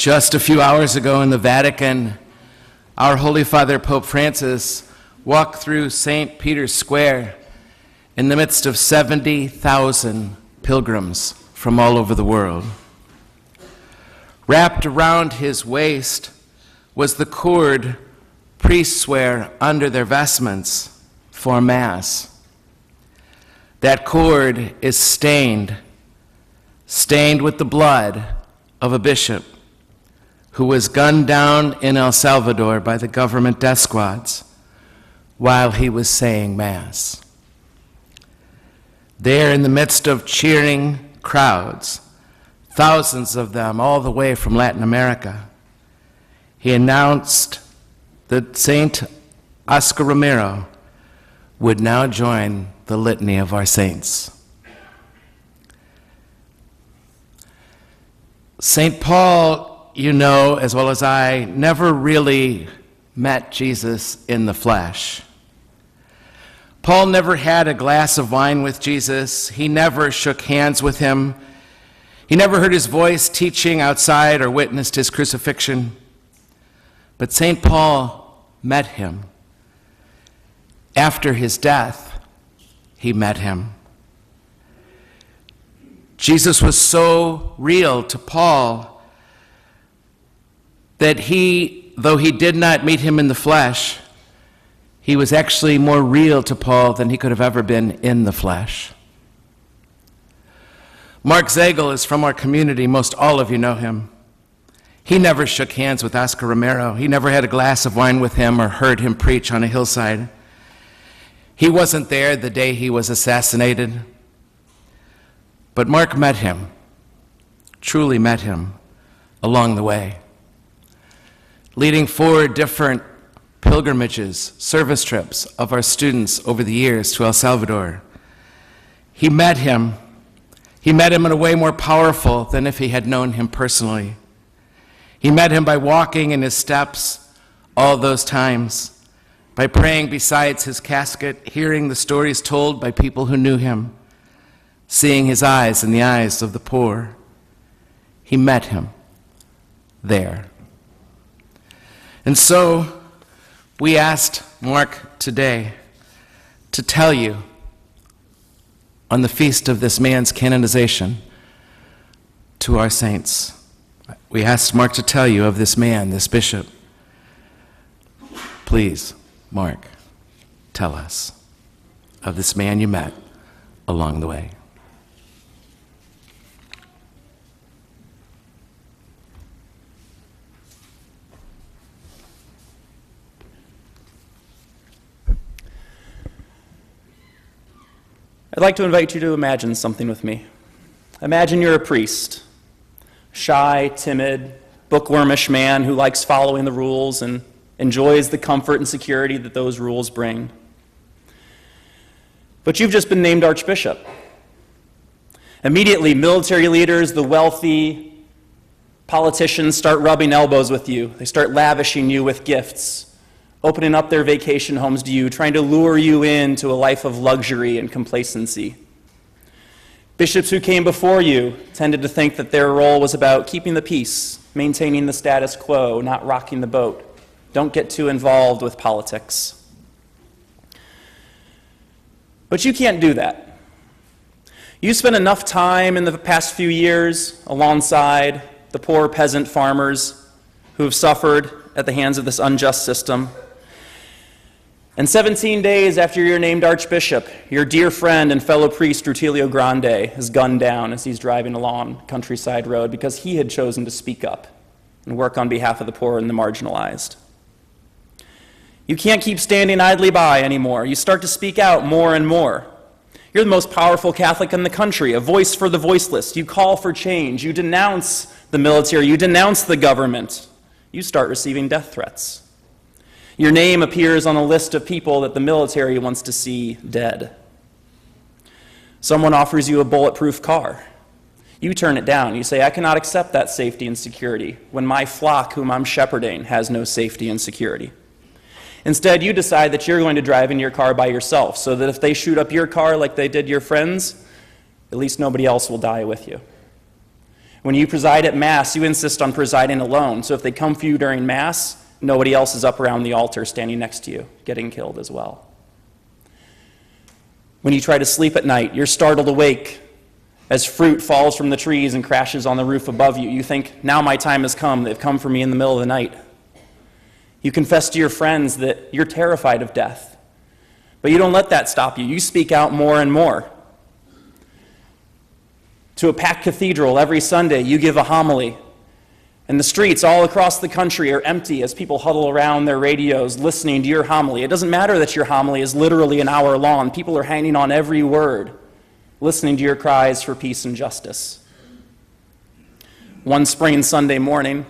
Just a few hours ago in the Vatican, our Holy Father Pope Francis walked through St. Peter's Square in the midst of 70,000 pilgrims from all over the world. Wrapped around his waist was the cord priests wear under their vestments for Mass. That cord is stained with the blood of a bishop who was gunned down in El Salvador by the government death squads while he was saying Mass. There in the midst of cheering crowds, thousands of them all the way from Latin America, he announced that Saint Oscar Romero would now join the litany of our saints. St. Paul, you know as well as I, never really met Jesus in the flesh. Paul never had a glass of wine with Jesus. He never shook hands with him. He never heard his voice teaching outside or witnessed his crucifixion. But St. Paul met him. After his death, he met him. Jesus was so real to Paul that though he did not meet him in the flesh, he was actually more real to Paul than he could have ever been in the flesh. Mark Zagel is from our community. Most all of you know him. He never shook hands with Oscar Romero. He never had a glass of wine with him or heard him preach on a hillside. He wasn't there the day he was assassinated. But Mark met him, truly met him, along the way, leading 4 different pilgrimages, service trips of our students over the years to El Salvador. He met him in a way more powerful than if he had known him personally. He met him by walking in his steps all those times, by praying beside his casket, hearing the stories told by people who knew him, seeing his eyes in the eyes of the poor. He met him there. And so we asked Mark today to tell you on the feast of this man's canonization to our saints. We asked Mark to tell you of this man, this bishop. Please, Mark, tell us of this man you met along the way. I'd like to invite you to imagine something with me. Imagine you're a priest, shy, timid, bookwormish man who likes following the rules and enjoys the comfort and security that those rules bring. But you've just been named archbishop. Immediately, military leaders, the wealthy, politicians start rubbing elbows with you. They start lavishing you with gifts, opening up their vacation homes to you, trying to lure you into a life of luxury and complacency. Bishops who came before you tended to think that their role was about keeping the peace, maintaining the status quo, not rocking the boat. Don't get too involved with politics. But you can't do that. You spent enough time in the past few years alongside the poor peasant farmers who have suffered at the hands of this unjust system. And 17 days after you're named archbishop, your dear friend and fellow priest Rutilio Grande is gunned down as he's driving along Countryside Road because he had chosen to speak up and work on behalf of the poor and the marginalized. You can't keep standing idly by anymore. You start to speak out more and more. You're the most powerful Catholic in the country, a voice for the voiceless. You call for change. You denounce the military. You denounce the government. You start receiving death threats. Your name appears on a list of people that the military wants to see dead. Someone offers you a bulletproof car. You turn it down. You say, I cannot accept that safety and security when my flock, whom I'm shepherding, has no safety and security. Instead, you decide that you're going to drive in your car by yourself so that if they shoot up your car like they did your friends, at least nobody else will die with you. When you preside at Mass, you insist on presiding alone. So if they come for you during Mass, nobody else is up around the altar standing next to you, getting killed as well. When you try to sleep at night, you're startled awake as fruit falls from the trees and crashes on the roof above you. You think, now my time has come. They've come for me in the middle of the night. You confess to your friends that you're terrified of death. But you don't let that stop you. You speak out more and more. To a packed cathedral every Sunday, you give a homily. And the streets all across the country are empty as people huddle around their radios listening to your homily. It doesn't matter that your homily is literally an hour long. People are hanging on every word, listening to your cries for peace and justice. One spring Sunday morning,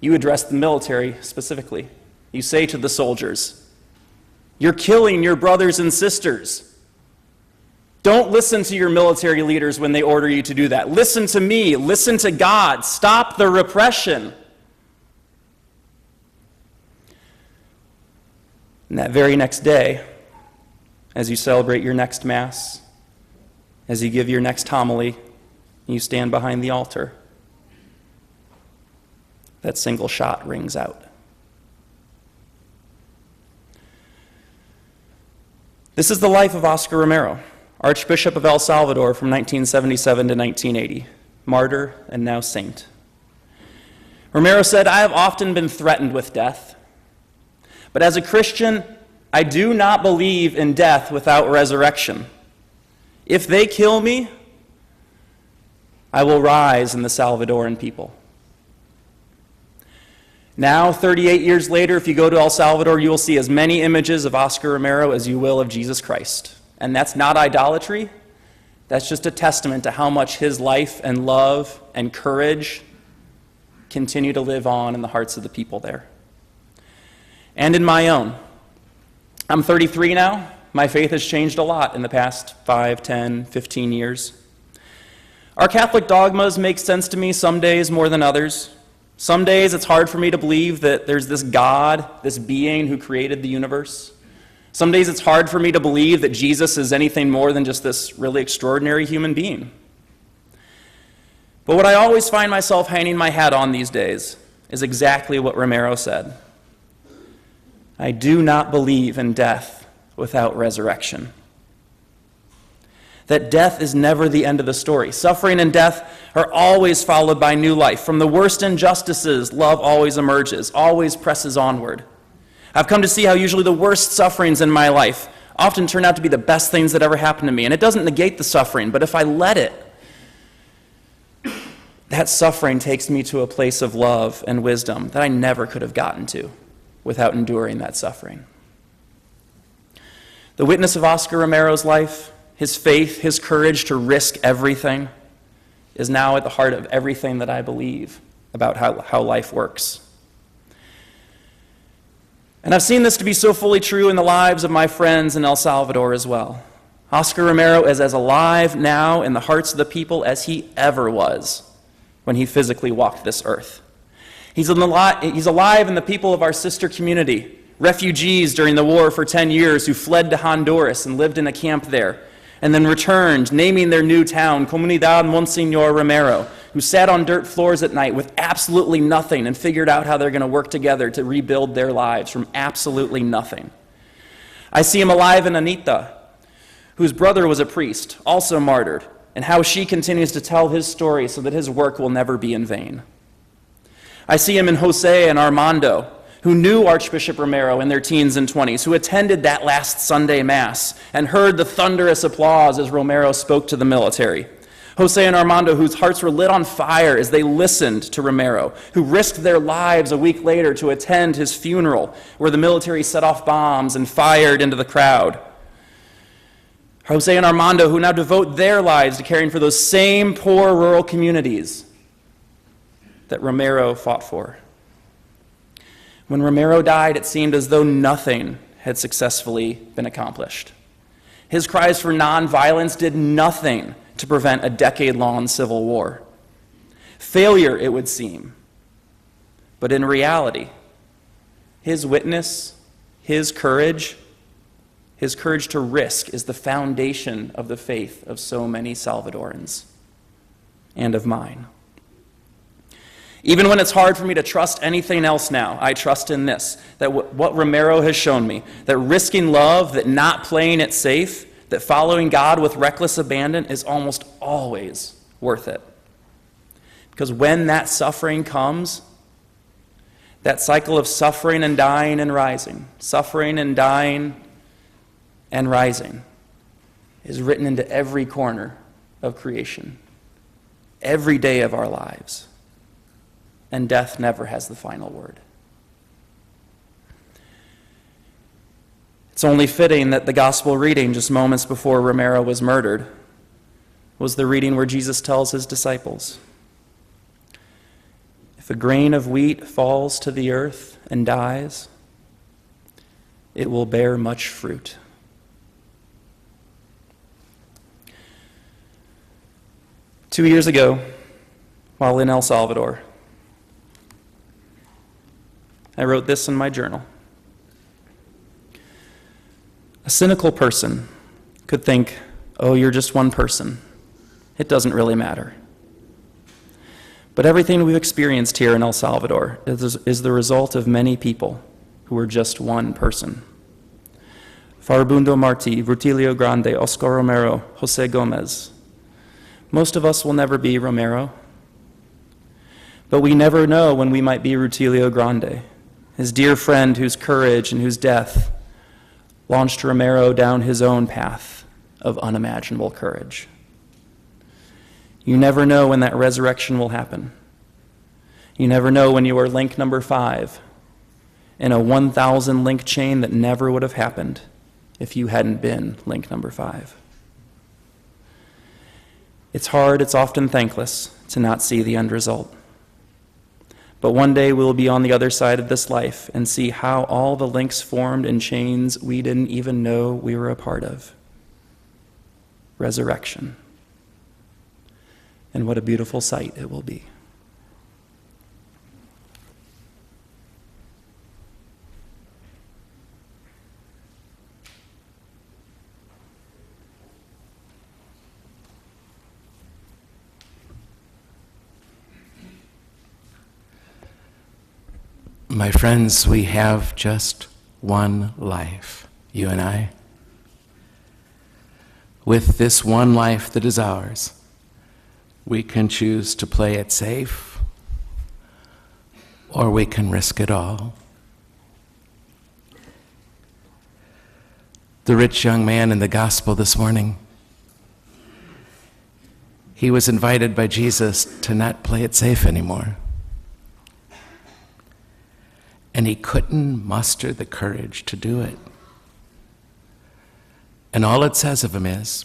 you address the military specifically. You say to the soldiers, "You're killing your brothers and sisters. Don't listen to your military leaders when they order you to do that. Listen to me. Listen to God. Stop the repression." And that very next day, as you celebrate your next Mass, as you give your next homily, you stand behind the altar, that single shot rings out. This is the life of Oscar Romero, Archbishop of El Salvador from 1977 to 1980, martyr and now saint. Romero said, "I have often been threatened with death, but as a Christian, I do not believe in death without resurrection. If they kill me, I will rise in the Salvadoran people." Now, 38 years later, if you go to El Salvador, you will see as many images of Oscar Romero as you will of Jesus Christ. And that's not idolatry. That's just a testament to how much his life and love and courage continue to live on in the hearts of the people there. And in my own. I'm 33 now. My faith has changed a lot in the past 5, 10, 15 years. Our Catholic dogmas make sense to me some days more than others. Some days it's hard for me to believe that there's this God, this being who created the universe. Some days it's hard for me to believe that Jesus is anything more than just this really extraordinary human being. But what I always find myself hanging my hat on these days is exactly what Romero said. I do not believe in death without resurrection. That death is never the end of the story. Suffering and death are always followed by new life. From the worst injustices, love always emerges, always presses onward. I've come to see how usually the worst sufferings in my life often turn out to be the best things that ever happened to me. And it doesn't negate the suffering, but if I let it, that suffering takes me to a place of love and wisdom that I never could have gotten to without enduring that suffering. The witness of Oscar Romero's life, his faith, his courage to risk everything, is now at the heart of everything that I believe about how life works. And I've seen this to be so fully true in the lives of my friends in El Salvador as well. Oscar Romero is as alive now in the hearts of the people as he ever was when he physically walked this earth. He's alive in the people of our sister community, refugees during the war for 10 years who fled to Honduras and lived in a camp there, and then returned, naming their new town Comunidad Monsignor Romero, who sat on dirt floors at night with absolutely nothing and figured out how they're going to work together to rebuild their lives from absolutely nothing. I see him alive in Anita, whose brother was a priest, also martyred, and how she continues to tell his story so that his work will never be in vain. I see him in Jose and Armando, who knew Archbishop Romero in their teens and 20s, who attended that last Sunday Mass and heard the thunderous applause as Romero spoke to the military. Jose and Armando, whose hearts were lit on fire as they listened to Romero, who risked their lives a week later to attend his funeral, where the military set off bombs and fired into the crowd. Jose and Armando, who now devote their lives to caring for those same poor rural communities that Romero fought for. When Romero died, it seemed as though nothing had successfully been accomplished. His cries for nonviolence did nothing to prevent a decade-long civil war. Failure, it would seem. But in reality, his witness, his courage to risk is the foundation of the faith of so many Salvadorans. and of mine. Even when it's hard for me to trust anything else now, I trust in this, that what Romero has shown me, that risking love, that not playing it safe, that following God with reckless abandon is almost always worth it. Because when that suffering comes, that cycle of suffering and dying and rising, suffering and dying and rising, is written into every corner of creation, every day of our lives. And death never has the final word. It's only fitting that the gospel reading just moments before Romero was murdered was the reading where Jesus tells his disciples, "If a grain of wheat falls to the earth and dies, it will bear much fruit." Two years ago, while in El Salvador, I wrote this in my journal. A cynical person could think, "Oh, you're just one person. It doesn't really matter." But everything we've experienced here in El Salvador is the result of many people who were just one person. Farabundo Martí, Rutilio Grande, Oscar Romero, José Gomez. Most of us will never be Romero, but we never know when we might be Rutilio Grande, his dear friend whose courage and whose death launched Romero down his own path of unimaginable courage. You never know when that resurrection will happen. You never know when you are link number 5 in a 1,000 link chain that never would have happened if you hadn't been link number 5. It's hard, it's often thankless to not see the end result. But one day we'll be on the other side of this life and see how all the links formed in chains we didn't even know we were a part of. Resurrection. And what a beautiful sight it will be. My friends, we have just one life, you and I. With this one life that is ours, we can choose to play it safe, or we can risk it all. The rich young man in the gospel this morning, he was invited by Jesus to not play it safe anymore. And he couldn't muster the courage to do it. And all it says of him is,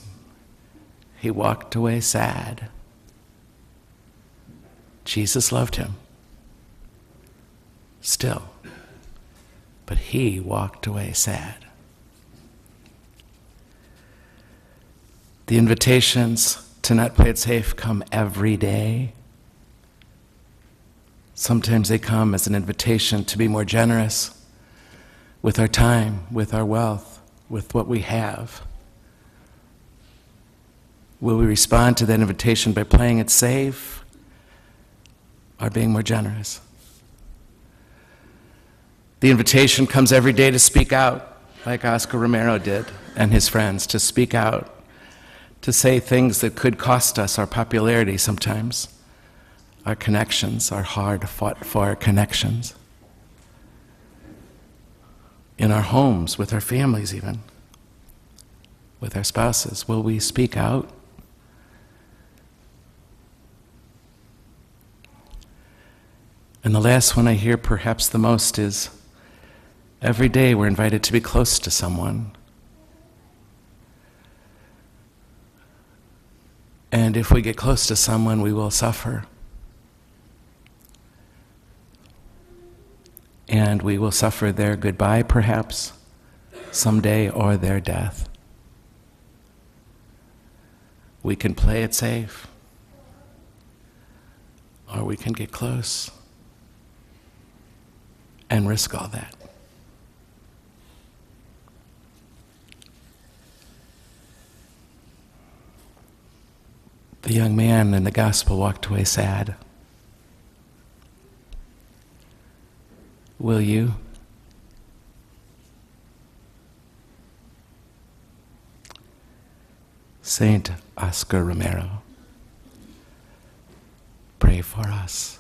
he walked away sad. Jesus loved him. Still. But he walked away sad. The invitations to not play it safe come every day. Sometimes they come as an invitation to be more generous with our time, with our wealth, with what we have. Will we respond to that invitation by playing it safe or being more generous? The invitation comes every day to speak out, like Oscar Romero did and his friends, to speak out, to say things that could cost us our popularity sometimes. Our connections, our hard-fought-for connections. In our homes, with our families even, with our spouses, will we speak out? And the last one I hear perhaps the most is, every day we're invited to be close to someone. And if we get close to someone, we will suffer. And we will suffer their goodbye, perhaps, someday, or their death. We can play it safe, or we can get close and risk all that. The young man in the gospel walked away sad. Will you? Saint Oscar Romero, pray for us.